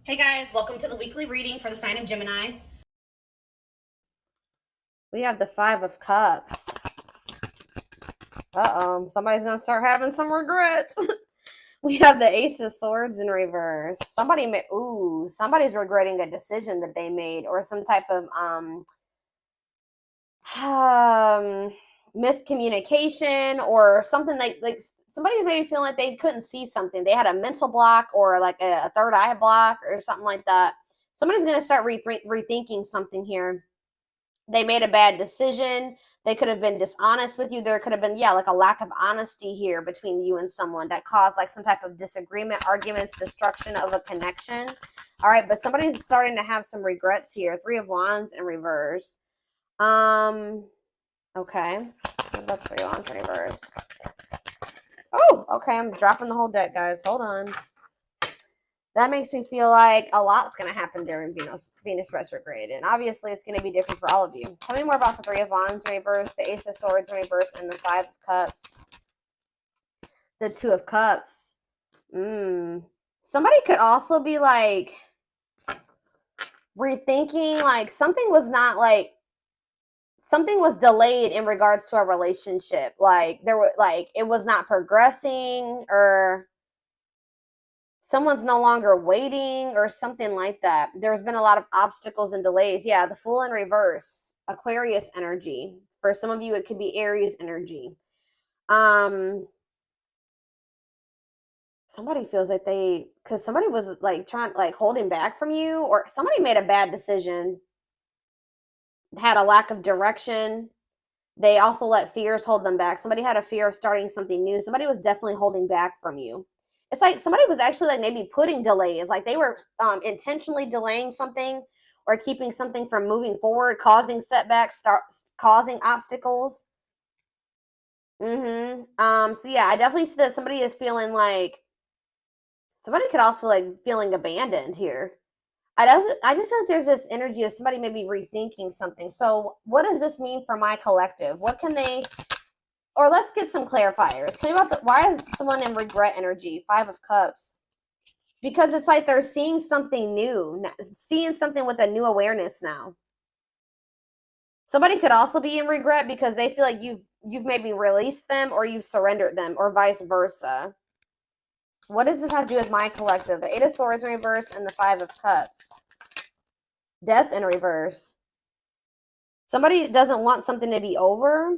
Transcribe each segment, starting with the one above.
Hey guys, welcome to the weekly reading for the sign of Gemini. We have the Five of Cups. Uh-oh, somebody's gonna start having some regrets. We have the Ace of Swords in reverse. Somebody's regretting a decision that they made, or some type of miscommunication, or something like somebody's maybe feeling like they couldn't see something. They had a mental block, or like a third eye block, or something like that. Somebody's gonna start rethinking something here. They made a bad decision. They could have been dishonest with you. There could have been, yeah, like a lack of honesty here between you and someone that caused like some type of disagreement, arguments, destruction of a connection. All right, but somebody's starting to have some regrets here. Three of Wands in reverse. Okay. That's Three of Wands in reverse. Oh, okay. I'm dropping the whole deck, guys. Hold on. That makes me feel like a lot's going to happen during Venus retrograde. And obviously, it's going to be different for all of you. Tell me more about the Three of Wands in reverse, the Ace of Swords in reverse, and the Five of Cups. The Two of Cups. Somebody could also be like rethinking, like something was delayed in regards to a relationship. Like it was not progressing, or someone's no longer waiting, or something like that. There's been a lot of obstacles and delays. Yeah, the Fool in reverse, Aquarius energy. For some of you, it could be Aries energy. Somebody feels like because somebody was like holding back from you, or somebody made a bad decision, had a lack of direction. They also let fears hold them back. Somebody had a fear of starting something new. Somebody was definitely holding back from you. It's like somebody was actually like maybe putting delays, like they were intentionally delaying something or keeping something from moving forward, causing setbacks, causing obstacles. So yeah, I definitely see that somebody is feeling like somebody could also feel like feeling abandoned here. I just feel like there's this energy of somebody maybe rethinking something. So what does this mean for my collective? What can they, or let's get some clarifiers. Tell me about why is someone in regret energy? Five of Cups. Because it's like they're seeing something new, seeing something with a new awareness now. Somebody could also be in regret because they feel like you've maybe released them, or you've surrendered them, or vice versa. What does this have to do with my collective? The Eight of Swords in reverse and the Five of Cups. Death in reverse. Somebody doesn't want something to be over.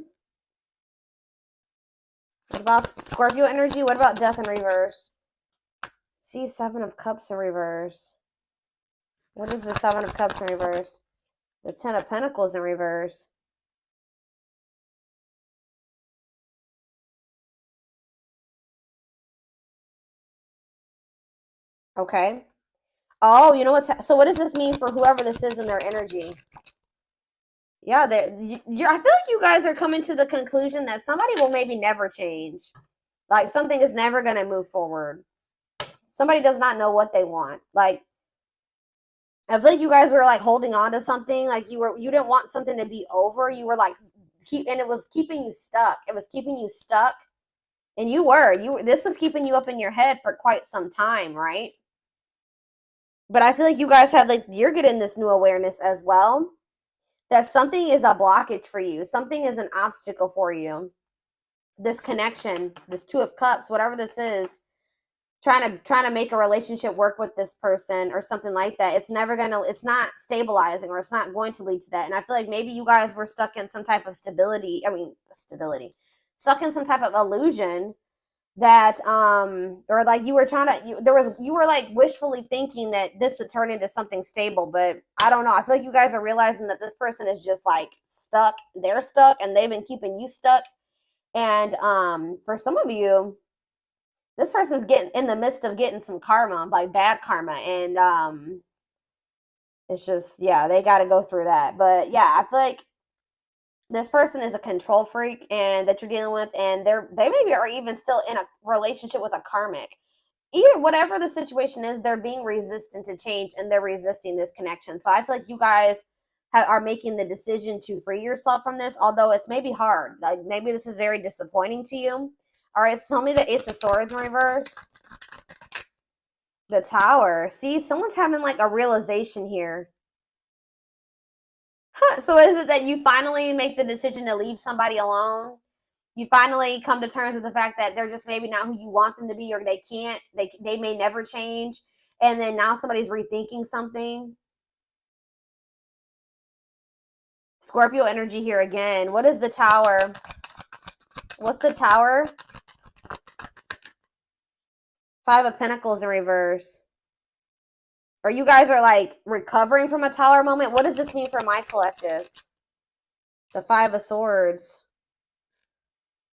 What about Scorpio energy? What about death in reverse? See, Seven of Cups in reverse. What is the Seven of Cups in reverse? The Ten of Pentacles in reverse. Okay. Oh, you know so what does this mean for whoever this is in their energy? Yeah, I feel like you guys are coming to the conclusion that somebody will maybe never change. Like something is never going to move forward. Somebody does not know what they want. Like, I feel like you guys were like holding on to something. Like you didn't want something to be over. You were like and it was keeping you stuck. It was keeping you stuck. And this was keeping you up in your head for quite some time, right? But I feel like you guys have you're getting this new awareness as well, that something is a blockage for you. Something is an obstacle for you. This connection, this Two of Cups, whatever this is, trying to make a relationship work with this person or something like that. It's not stabilizing, or it's not going to lead to that. And I feel like maybe you guys were stuck in some type of stuck in some type of illusion that or like you were like wishfully thinking that this would turn into something stable. But I don't know, I feel like you guys are realizing that this person is just like stuck. They're stuck and they've been keeping you stuck. And for some of you, this person's getting in the midst of getting some karma, like bad karma. And it's just, yeah, they got to go through that. But yeah, I feel like this person is a control freak and that you're dealing with, and they maybe are even still in a relationship with a karmic. Either whatever the situation is, they're being resistant to change and they're resisting this connection. So I feel like you guys are making the decision to free yourself from this, although it's maybe hard. Like maybe this is very disappointing to you. All right, so tell me the Ace of Swords in reverse. The Tower. See, someone's having like a realization here. Huh, so is it that you finally make the decision to leave somebody alone? You finally come to terms with the fact that they're just maybe not who you want them to be, or they can't, they may never change, and then now somebody's rethinking something. Scorpio energy here again. What is the Tower? What's the Tower? Five of Pentacles in reverse. Or you guys are like recovering from a Tower moment. What does this mean for my collective? The Five of Swords.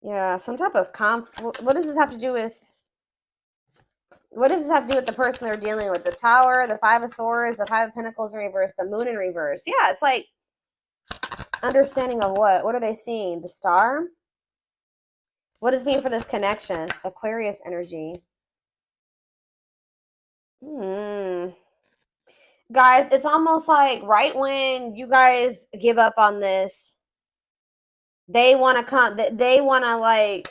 Yeah, some type of conflict. What does this have to do with? What does this have to do with the person they're dealing with? The Tower, the Five of Swords, the Five of Pentacles in reverse, the Moon in reverse. Yeah, it's like understanding of what? What are they seeing? The Star? What does it mean for this connection? Aquarius energy. Guys, it's almost like right when you guys give up on this, they want to come, they want to like,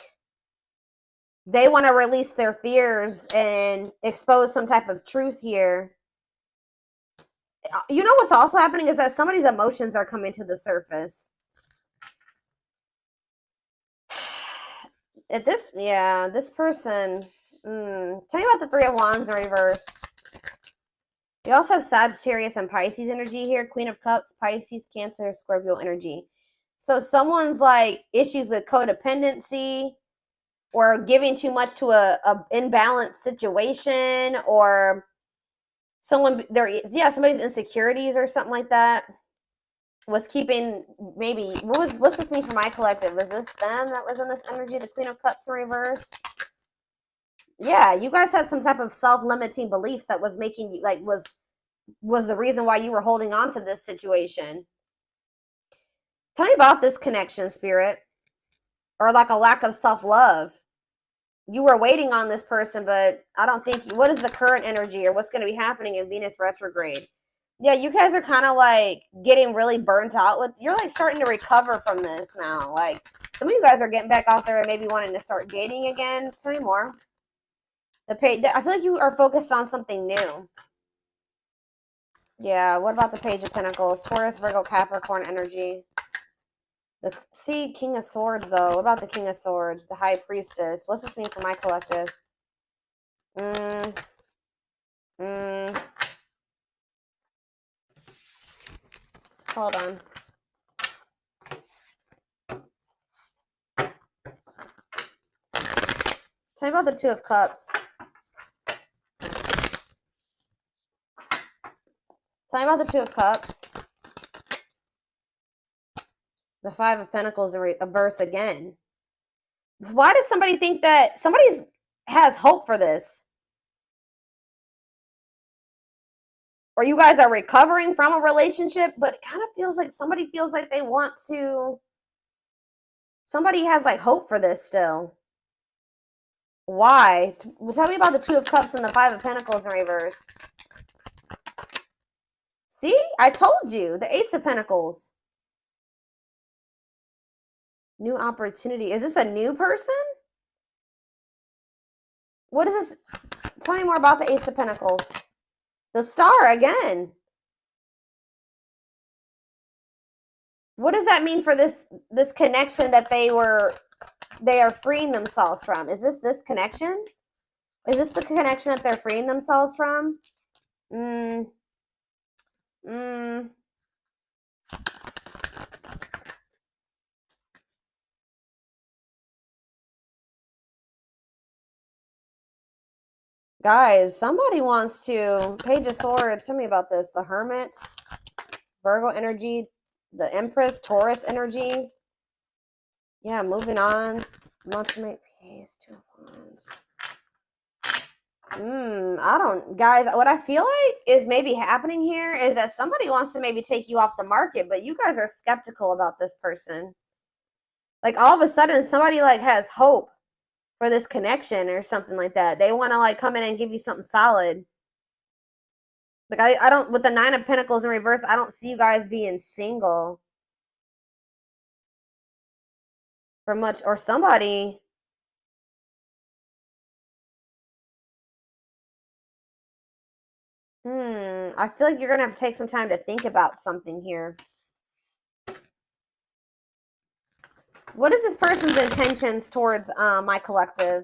they want to release their fears and expose some type of truth here. You know what's also happening is that somebody's emotions are coming to the surface. If this, yeah, this person, tell me about the Three of Wands in reverse. You also have Sagittarius and Pisces energy here. Queen of Cups, Pisces, Cancer, Scorpio energy. So someone's like issues with codependency or giving too much to a imbalanced situation, or someone somebody's insecurities or something like that was keeping, maybe what's this mean for my collective? Was this them that was in this energy? The Queen of Cups in reverse. Yeah, you guys had some type of self-limiting beliefs that was making you like was the reason why you were holding on to this situation. Tell me about this connection, Spirit, or like a lack of self-love. You were waiting on this person, but I don't think what is the current energy or what's going to be happening in Venus retrograde? Yeah, you guys are kind of like getting really burnt out with, you're like starting to recover from this now. Like some of you guys are getting back out there and maybe wanting to start dating again. Tell me more. I feel like you are focused on something new. Yeah, what about the Page of Pentacles? Taurus, Virgo, Capricorn energy. See, King of Swords, though. What about the King of Swords? The High Priestess. What's this mean for my collective? Hold on. Tell me about the Two of Cups. Tell me about the Two of Cups. The Five of Pentacles in reverse again. Why does somebody think that somebody has hope for this? Or you guys are recovering from a relationship, but it kind of feels like somebody feels like they want to. Somebody has like hope for this still. Why? Tell me about the Two of Cups and the Five of Pentacles in reverse. See? I told you. The Ace of Pentacles. New opportunity. Is this a new person? What is this? Tell me more about the Ace of Pentacles. The Star again. What does that mean for this connection that they are freeing themselves from? Is this connection? Is this the connection that they're freeing themselves from? Guys, somebody wants to. Page of Swords. Tell me about this. The Hermit, Virgo energy, the Empress, Taurus energy. Yeah, moving on. Wants to make peace. Two of Wands. I don't, guys, what I feel like is maybe happening here is that somebody wants to maybe take you off the market, but you guys are skeptical about this person. Like all of a sudden somebody like has hope for this connection or something like that. They want to like come in and give you something solid. Like I don't, with the Nine of Pentacles in reverse, I don't see you guys being single for much, or somebody. I feel like you're going to have to take some time to think about something here. What is this person's intentions towards my collective?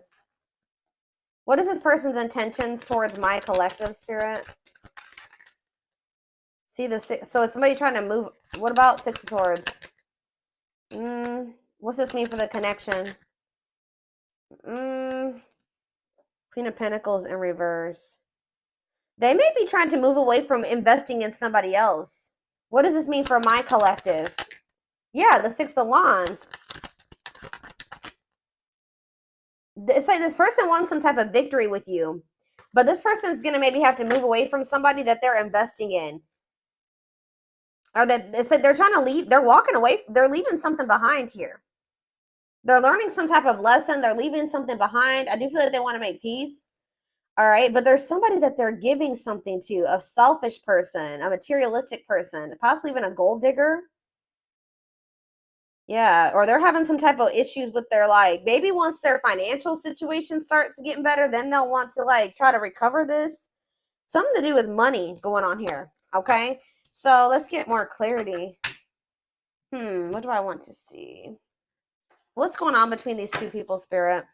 What is this person's intentions towards my collective, Spirit? See the six. So is somebody trying to move? What about Six of Swords? What's this mean for the connection? Queen of Pentacles in reverse. They may be trying to move away from investing in somebody else. What does this mean for my collective? Yeah, the Six of Wands. It's like this person wants some type of victory with you, but this person is going to maybe have to move away from somebody that they're investing in. Or that it's like they're trying to leave, they're walking away, they're leaving something behind here. They're learning some type of lesson, they're leaving something behind. I do feel like they want to make peace. All right, but there's somebody that they're giving something to, a selfish person, a materialistic person, possibly even a gold digger. Yeah, or they're having some type of issues with their, like, maybe once their financial situation starts getting better, then they'll want to, like, try to recover this. Something to do with money going on here, okay? So let's get more clarity. What do I want to see? What's going on between these two people, Spirit?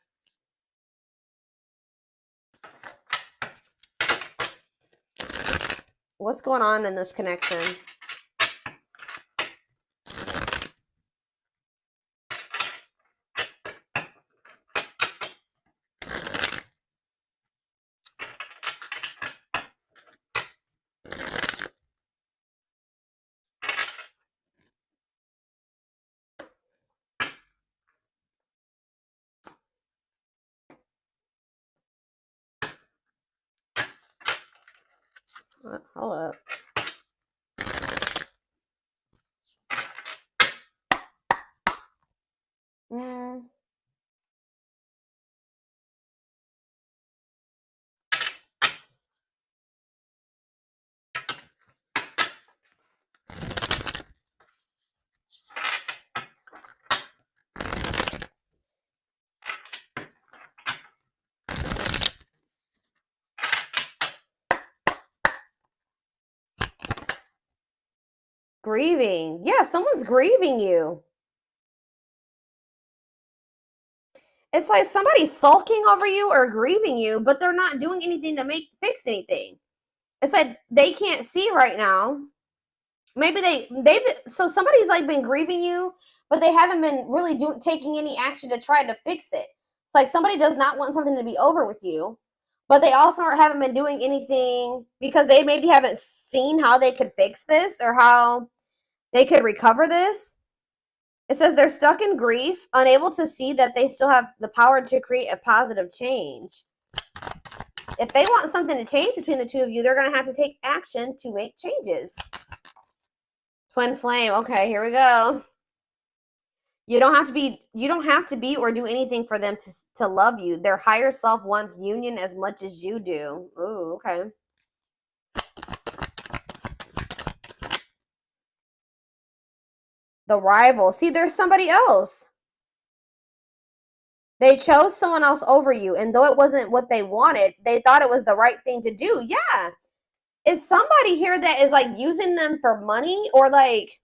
What's going on in this connection? Hold up. Grieving. Yeah, someone's grieving you. It's like somebody's sulking over you or grieving you, but they're not doing anything to fix anything. It's like they can't see right now. Maybe so somebody's like been grieving you, but they haven't been really taking any action to try to fix it. It's like somebody does not want something to be over with you, but they also haven't been doing anything because they maybe haven't seen how they could fix this or how they could recover this. It says they're stuck in grief, unable to see that they still have the power to create a positive change. If they want something to change between the two of you, they're going to have to take action to make changes. Twin flame. Okay, here we go. You don't have to be or do anything for them to love you. Their higher self wants union as much as you do. Ooh, okay. The rival. See, there's somebody else. They chose someone else over you, and though it wasn't what they wanted, they thought it was the right thing to do. Yeah. Is somebody here that is like using them for money, or like,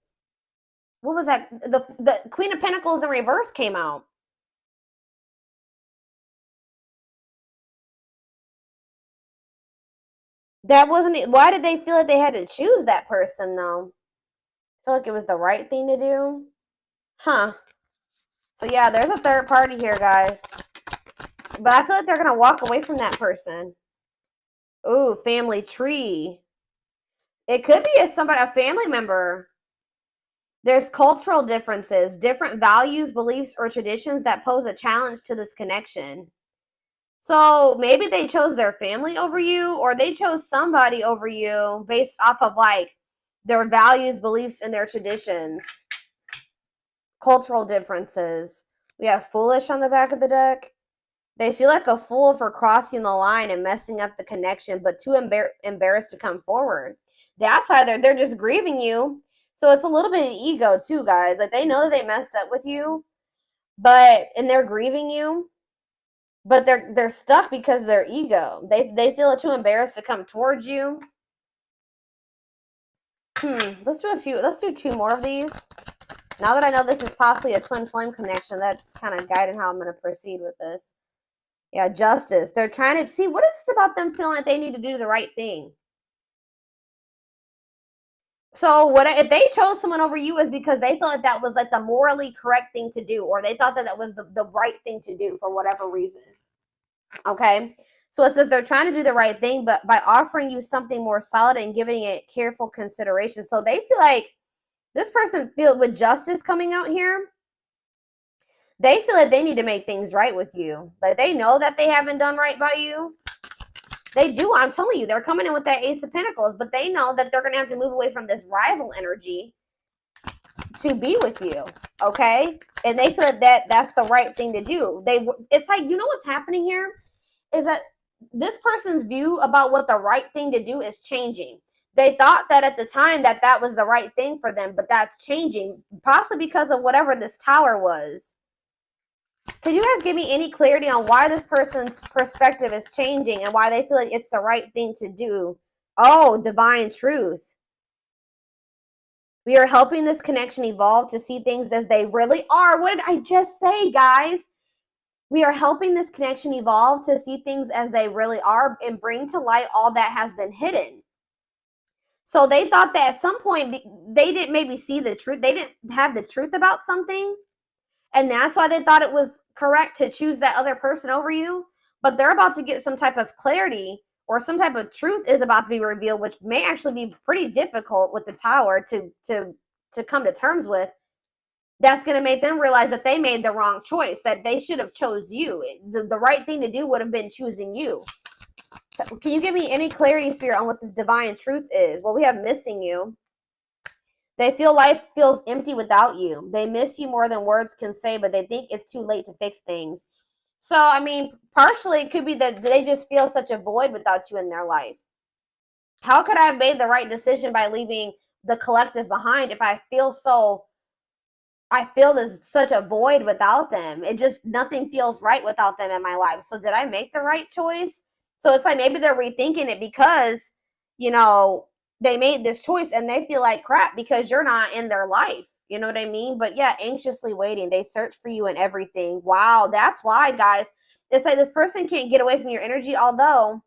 what was that? The Queen of Pentacles in reverse came out. That wasn't it. Why did they feel like they had to choose that person though? I feel like it was the right thing to do. Huh. So yeah, there's a third party here, guys. But I feel like they're going to walk away from that person. Ooh, family tree. It could be a family member. There's cultural differences, different values, beliefs, or traditions that pose a challenge to this connection. So maybe they chose their family over you, or they chose somebody over you based off of like their values, beliefs, and their traditions. Cultural differences. We have foolish on the back of the deck. They feel like a fool for crossing the line and messing up the connection, but too embarrassed to come forward. That's why they're just grieving you. So it's a little bit of ego too, guys. Like they know that they messed up with you, and they're grieving you, but they're stuck because of their ego. They feel too embarrassed to come towards you. Let's do a few. Let's do 2 more of these. Now that I know this is possibly a twin flame connection, that's kind of guiding how I'm going to proceed with this. Yeah, justice. They're trying to see, what is this about them feeling like they need to do the right thing? So what if they chose someone over you is because they felt like that was like the morally correct thing to do, or they thought that that was the right thing to do for whatever reason. Okay. So it says they're trying to do the right thing, but by offering you something more solid and giving it careful consideration. So they feel like this person feel with justice coming out here. They feel like they need to make things right with you. Like they know that they haven't done right by you. They do. I'm telling you, they're coming in with that Ace of Pentacles, but they know that they're going to have to move away from this rival energy to be with you. Okay. And they feel that that's the right thing to do. It's like, you know what's happening here is that this person's view about what the right thing to do is changing. They thought that at the time that that was the right thing for them, but that's changing, possibly because of whatever this tower was. Can you guys give me any clarity on why this person's perspective is changing and why they feel like it's the right thing to do? Oh, divine truth. We are helping this connection evolve to see things as they really are. What did I just say, guys? We are helping this connection evolve to see things as they really are and bring to light all that has been hidden. So they thought that at some point they didn't maybe see the truth. They didn't have the truth about something. And that's why they thought it was correct to choose that other person over you. But they're about to get some type of clarity, or some type of truth is about to be revealed, which may actually be pretty difficult with the tower to come to terms with. That's going to make them realize that they made the wrong choice, that they should have chose you. The right thing to do would have been choosing you. So can you give me any clarity, Spirit, on what this divine truth is? Well, we have missing you. They feel life feels empty without you. They miss you more than words can say, but they think it's too late to fix things. So, I mean, partially it could be that they just feel such a void without you in their life. How could I have made the right decision by leaving the collective behind if I feel there's such a void without them? It just, nothing feels right without them in my life. So did I make the right choice? So it's like maybe they're rethinking it because, you know, they made this choice and they feel like crap because you're not in their life. You know what I mean? But yeah, anxiously waiting. They search for you in everything. Wow, that's why, guys. It's like this person can't get away from your energy, although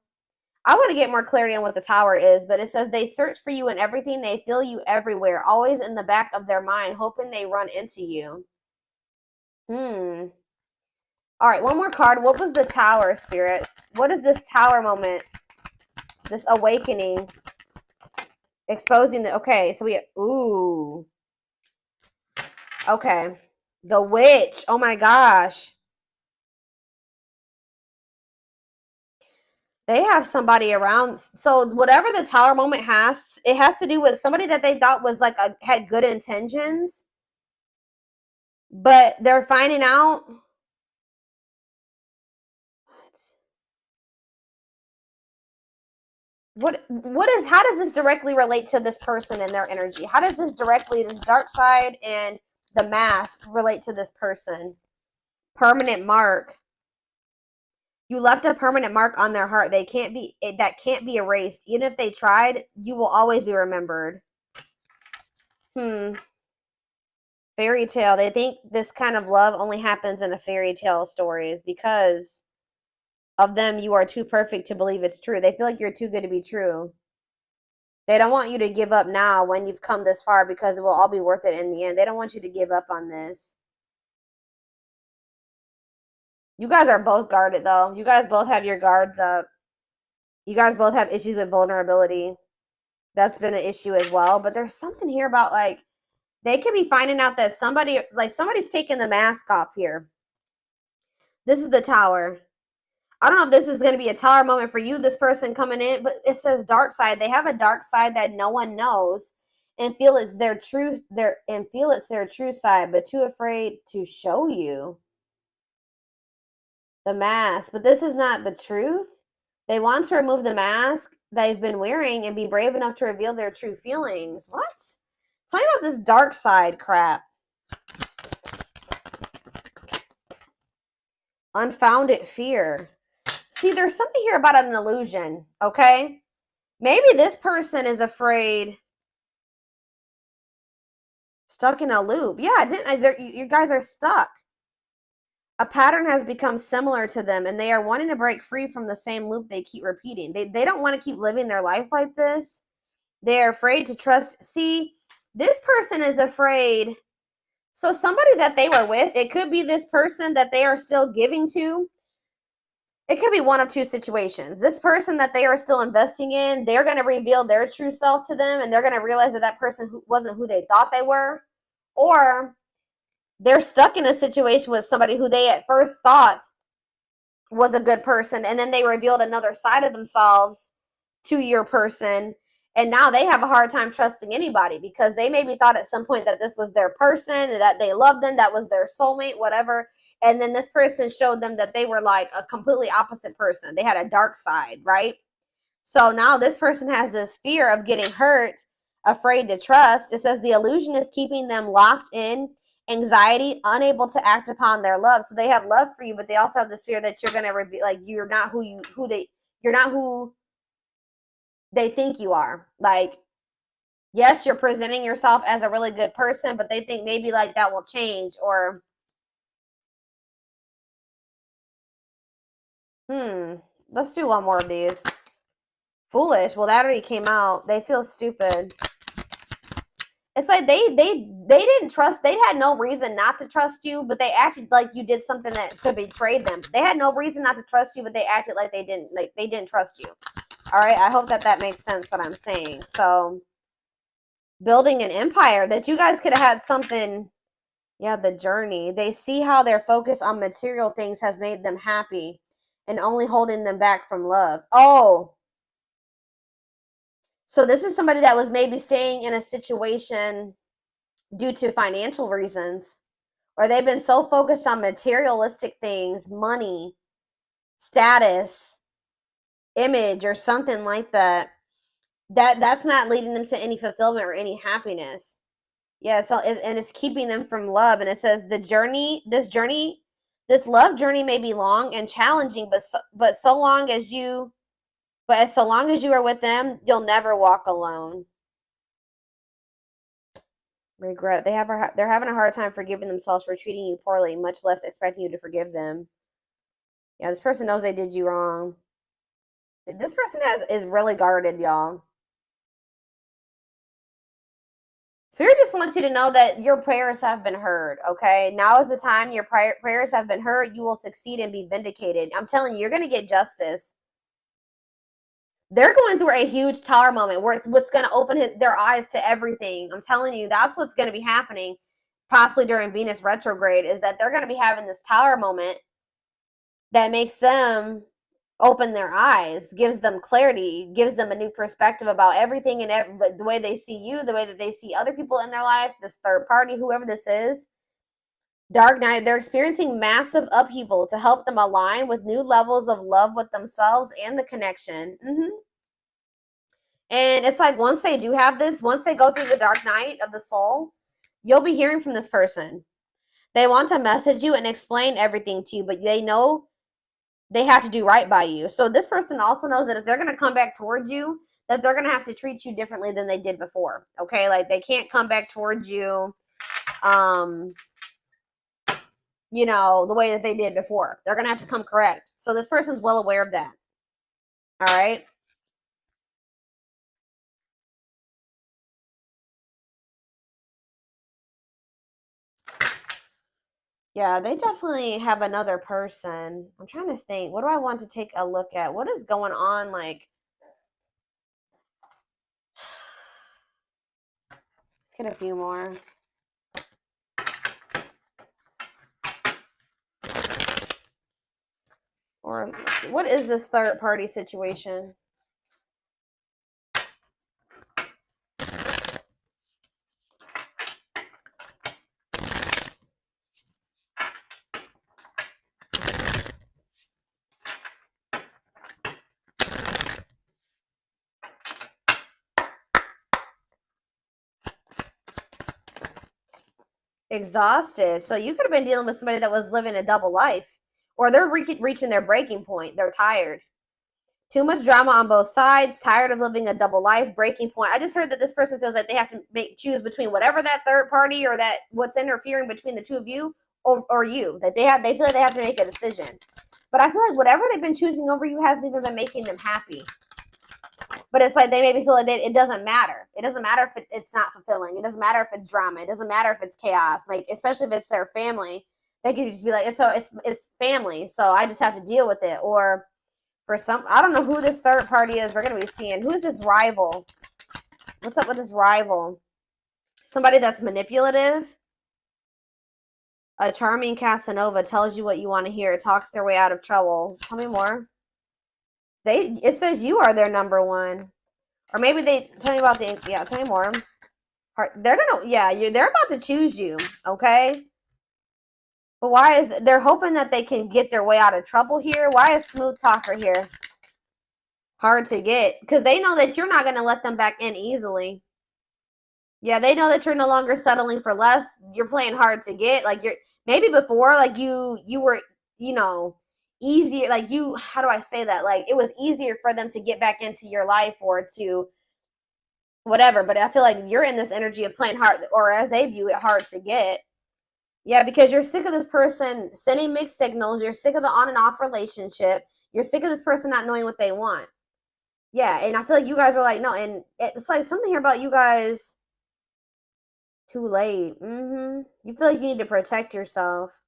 I want to get more clarity on what the tower is, but it says they search for you in everything. They feel you everywhere, always in the back of their mind, hoping they run into you. All right, one more card. What was the tower, Spirit? What is this tower moment? This awakening. Exposing the, okay, so we, ooh. Okay. The witch. Oh my gosh. They have somebody around. So whatever the tower moment has, it has to do with somebody that they thought was like had good intentions, but they're finding out. What is, how does this directly relate to this person and their energy? How does this directly, this dark side and the mask, relate to this person? Permanent mark. You left a permanent mark on their heart. They can't be, that can't be erased. Even if they tried, you will always be remembered. Fairy tale. They think this kind of love only happens in a fairy tale stories because of them. You are too perfect to believe it's true. They feel like you're too good to be true. They don't want you to give up now when you've come this far because it will all be worth it in the end. They don't want you to give up on this. You guys are both guarded, though. You guys both have your guards up. You guys both have issues with vulnerability. That's been an issue as well. But there's something here about, like, they could be finding out that somebody's taking the mask off here. This is the tower. I don't know if this is going to be a tower moment for you, this person coming in, but it says dark side. They have a dark side that no one knows and feel it's their true side, but too afraid to show you the mask. But this is not the truth. They want to remove the mask they've been wearing and be brave enough to reveal their true feelings. What? Tell me about this dark side crap. Unfounded fear. See, there's something here about an illusion, okay? Maybe this person is afraid Stuck in a loop. Yeah, you guys are stuck. A pattern has become similar to them, and they are wanting to break free from the same loop they keep repeating. They don't want to keep living their life like this. They're afraid to trust. See, this person is afraid. So somebody that they were with, it could be this person that they are still giving to. It could be one of two situations. This person that they are still investing in, they're going to reveal their true self to them, and they're going to realize that that person wasn't who they thought they were. Or they're stuck in a situation with somebody who they at first thought was a good person, and then they revealed another side of themselves to your person, and now they have a hard time trusting anybody because they maybe thought at some point that this was their person, that they loved them, that was their soulmate, whatever, and then this person showed them that they were like a completely opposite person. They had a dark side, right? So now this person has this fear of getting hurt, afraid to trust. It says the illusion is keeping them locked in anxiety, unable to act upon their love. So they have love for you, but they also have this fear that you're gonna reveal, like you're not you're not who they think you are. Like, yes, you're presenting yourself as a really good person, but they think maybe like that will change. Or let's do one more of these. Foolish. Well, that already came out. They feel stupid. It's like they didn't trust. They had no reason not to trust you, but they acted like you did something to betray them. They had no reason not to trust you, but they acted like they didn't trust you. All right, I hope that makes sense what I'm saying. So, building an empire, that you guys could have had something. Yeah, the journey. They see how their focus on material things has made them happy and only holding them back from love. Oh, so this is somebody that was maybe staying in a situation due to financial reasons, or they've been so focused on materialistic things, money, status, image, or something like that, that's not leading them to any fulfillment or any happiness. Yeah, so and it's keeping them from love. And it says this love journey may be long and challenging, but so long as you are with them, you'll never walk alone. Regret. They're having a hard time forgiving themselves for treating you poorly, much less expecting you to forgive them. Yeah, this person knows they did you wrong. This person is really guarded, y'all. Spirit just wants you to know that your prayers have been heard, okay? Now is the time your prayers have been heard. You will succeed and be vindicated. I'm telling you, you're going to get justice. They're going through a huge tower moment where it's what's going to open their eyes to everything. I'm telling you, that's what's going to be happening possibly during Venus retrograde, is that they're going to be having this tower moment that makes them open their eyes, gives them clarity, gives them a new perspective about everything, and the way they see you, the way that they see other people in their life, this third party, whoever this is. Dark night, they're experiencing massive upheaval to help them align with new levels of love with themselves and the connection. And it's like once they do have this, once they go through the dark night of the soul, you'll be hearing from this person. They want to message you and explain everything to you, but they know they have to do right by you. So this person also knows that if they're going to come back towards you, that they're going to have to treat you differently than they did before. Okay? Like they can't come back towards you the way that they did before. They're going to have to come correct. So this person's well aware of that. All right? Yeah, they definitely have another person. I'm trying to think. What do I want to take a look at? What is going on? Like, let's get a few more. Or let's see, what is this third party situation? Exhausted. So you could have been dealing with somebody that was living a double life, or they're reaching their breaking point. They're tired. Too much drama on both sides, tired of living a double life, breaking point. I just heard that this person feels like they have to choose between whatever that third party or that what's interfering between the two of you or you. That they feel like they have to make a decision. But I feel like whatever they've been choosing over you hasn't even been making them happy. But it's like they maybe feel like it doesn't matter. It doesn't matter if it's not fulfilling. It doesn't matter if it's drama. It doesn't matter if it's chaos. Like, especially if it's their family, they could just be like, it's family, so I just have to deal with it. Or for some, I don't know who this third party is. We're gonna be seeing who's this rival. What's up with this rival? Somebody that's manipulative. A charming Casanova tells you what you want to hear. Talks their way out of trouble. Tell me more. It says you are their number one, or maybe they tell me about the tell me more. They're gonna they're about to choose you, okay? But why is they're hoping that they can get their way out of trouble here? Why is smooth talker here hard to get? Because they know that you're not gonna let them back in easily. Yeah, they know that you're no longer settling for less. You're playing hard to get. Like you're maybe before, like you were, easier, like how do I say that? Like it was easier for them to get back into your life or to whatever. But I feel like you're in this energy of playing hard, or as they view it, hard to get. Yeah, because you're sick of this person sending mixed signals. You're sick of the on and off relationship. You're sick of this person not knowing what they want. Yeah, and I feel like you guys are like, no, and it's like something here about you guys. Too late. You feel like you need to protect yourself.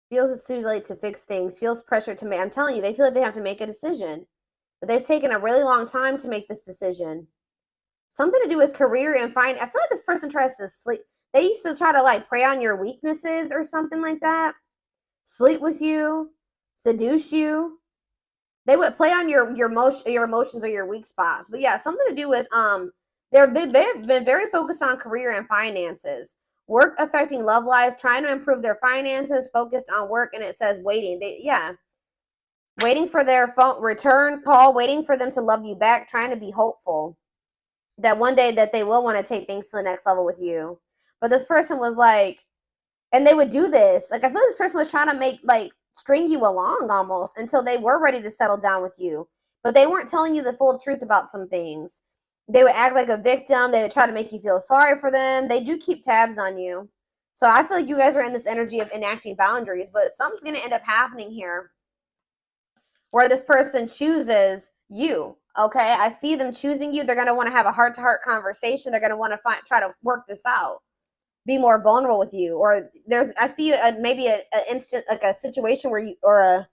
Feels it's too late to fix things. Feels pressure to make. I'm telling you, they feel like they have to make a decision. But they've taken a really long time to make this decision. Something to do with career and I feel like this person tries to sleep. They used to try to like prey on your weaknesses or something like that. Sleep with you. Seduce you. They would play on your emotions or your weak spots. But yeah, something to do with they've been very focused on career and finances. Work affecting love life, trying to improve their finances, focused on work, and it says waiting. Waiting for their phone return call, waiting for them to love you back, trying to be hopeful that one day that they will want to take things to the next level with you. But this person was like, and they would do this. Like I feel like this person was trying to make string you along almost until they were ready to settle down with you. But they weren't telling you the full truth about some things. They would act like a victim. They would try to make you feel sorry for them. They do keep tabs on you. So I feel like you guys are in this energy of enacting boundaries, but something's going to end up happening here where this person chooses you. Okay, I see them choosing you. They're going to want to have a heart-to-heart conversation. They're going to want to try to work this out, be more vulnerable with you. Or I see maybe an instant, like a situation where or a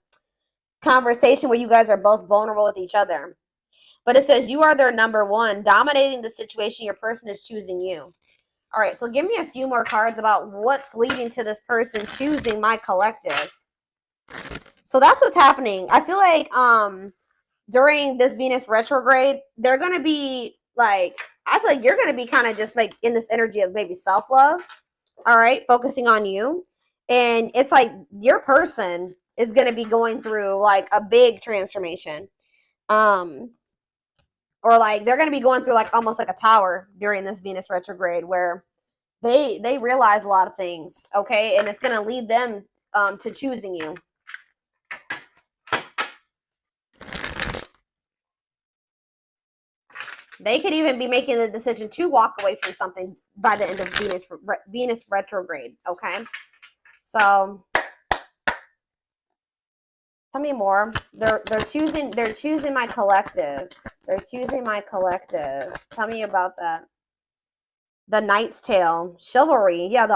conversation where you guys are both vulnerable with each other. But it says you are their number one, dominating the situation. Your person is choosing you. All right, so give me a few more cards about what's leading to this person choosing my collective. So that's what's happening. I feel like during this Venus retrograde, they're going to be like, I feel like you're going to be kind of just like in this energy of maybe self-love. All right, focusing on you. And it's like your person is going to be going through like a big transformation. Or like they're going to be going through like almost like a tower during this Venus retrograde where they realize a lot of things, okay? And it's going to lead them to choosing you. They could even be making the decision to walk away from something by the end of Venus retrograde, okay? So tell me more. They're choosing my collective. They're choosing my collective. Tell me about that. The Knight's Tale, chivalry. Yeah, an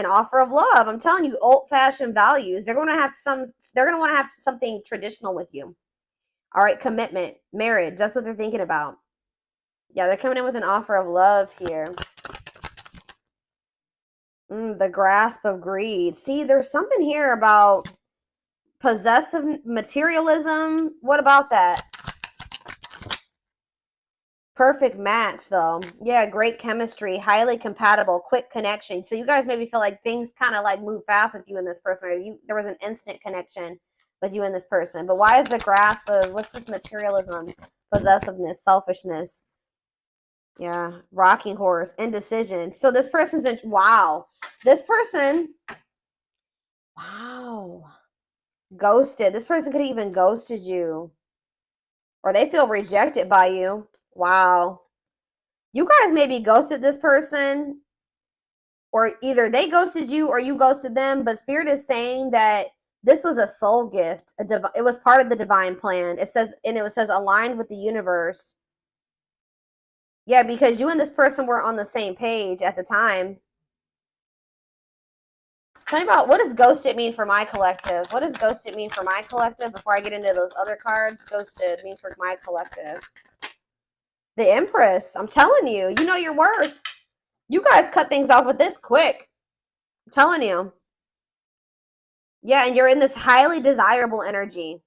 offer of love. I'm telling you, old-fashioned values. They're going to want to have something traditional with you. All right, commitment, marriage. That's what they're thinking about. Yeah, they're coming in with an offer of love here. The grasp of greed. See, there's something here about possessive materialism. What about that? Perfect match, though. Yeah, great chemistry, highly compatible, quick connection. So you guys maybe feel like things kind of like move fast with you and this person, or there was an instant connection with you and this person. But why is the grasp of, what's this materialism, possessiveness, selfishness? Yeah, rocking horse, indecision. So this person's been, wow. This person, wow. Ghosted. This person could have even ghosted you. Or they feel rejected by you. Wow. You guys maybe ghosted this person, or either they ghosted you or you ghosted them, but Spirit is saying that this was a soul gift. It was part of the divine plan. It says, and it says aligned with the universe. Yeah, because you and this person were on the same page at the time. Tell me about, what does ghosted mean for my collective? What does ghosted mean for my collective before I get into those other cards? Ghosted mean for my collective. The Empress. I'm telling you, you know your worth. You guys cut things off with this quick. I'm telling you. Yeah, and you're in this highly desirable energy.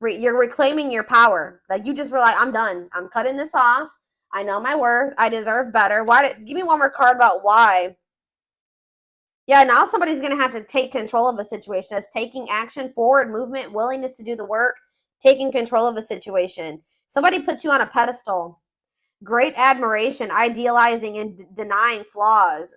You're reclaiming your power. Like, you just were like, I'm done. I'm cutting this off. I know my worth. I deserve better. Give me one more card about why. Yeah, now somebody's going to have to take control of a situation. That's taking action, forward movement, willingness to do the work, taking control of a situation. Somebody puts you on a pedestal. Great admiration, idealizing and denying flaws.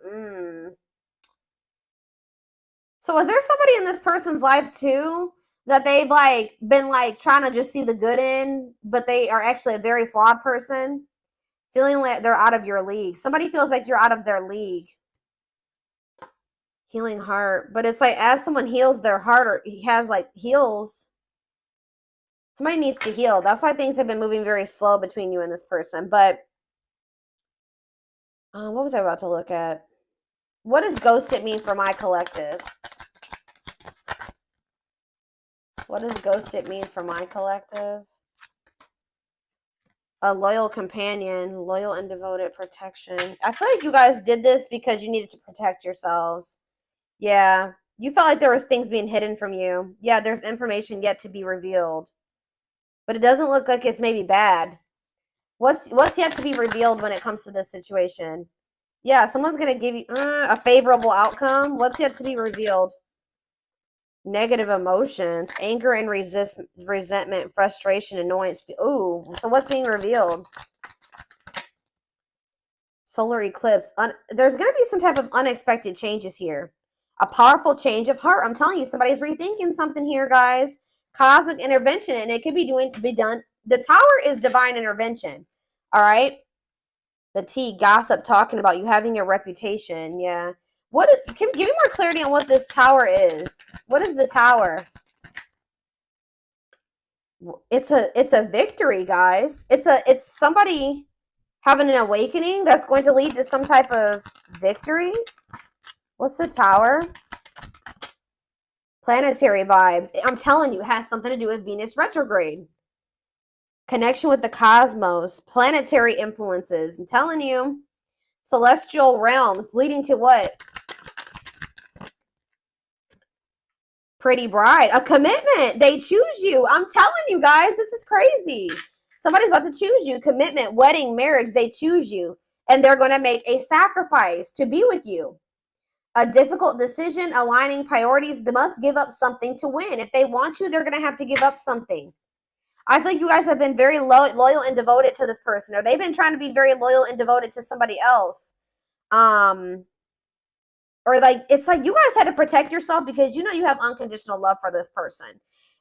So is there somebody in this person's life too that they've like been like trying to just see the good in, but they are actually a very flawed person? Feeling like they're out of your league. Somebody feels like you're out of their league. Healing heart. But it's like as someone heals their heart, or he has like heals, somebody needs to heal. That's why things have been moving very slow between you and this person. But what was I about to look at? What does ghosted mean for my collective? What does ghosted mean for my collective? A loyal companion, loyal and devoted protection. I feel like you guys did this because you needed to protect yourselves. Yeah. You felt like there was things being hidden from you. Yeah, there's information yet to be revealed. But it doesn't look like it's maybe bad. What's yet to be revealed when it comes to this situation? Yeah, someone's going to give you a favorable outcome. What's yet to be revealed? Negative emotions, anger and resentment, frustration, annoyance. Ooh, so what's being revealed? Solar eclipse. There's going to be some type of unexpected changes here. A powerful change of heart. I'm telling you, somebody's rethinking something here, guys. Cosmic intervention, and it could be done. The Tower is divine intervention. All right. The T, gossip, talking about you having your reputation. Yeah. Give me more clarity on what this Tower is. What is the Tower? It's a victory, guys. It's somebody having an awakening that's going to lead to some type of victory. What's the Tower? Planetary vibes. I'm telling you, it has something to do with Venus retrograde. Connection with the cosmos. Planetary influences. I'm telling you. Celestial realms leading to what? Pretty bride. A commitment. They choose you. I'm telling you guys, this is crazy. Somebody's about to choose you. Commitment, wedding, marriage. They choose you. And they're going to make a sacrifice to be with you. A difficult decision, aligning priorities. They must give up something to win. If they want you, they're going to have to give up something. I think you guys have been very loyal and devoted to this person, or they've been trying to be very loyal and devoted to somebody else. Or like, it's like you guys had to protect yourself because you know you have unconditional love for this person.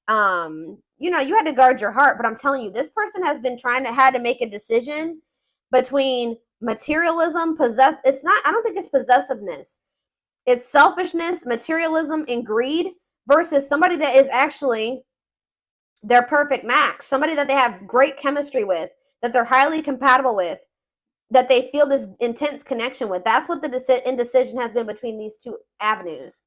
You know, you had to guard your heart, but I'm telling you, this person has been had to make a decision between materialism, I don't think it's possessiveness. It's selfishness, materialism, and greed versus somebody that is actually their perfect match, somebody that they have great chemistry with, that they're highly compatible with, that they feel this intense connection with. That's what the indecision has been between these two avenues.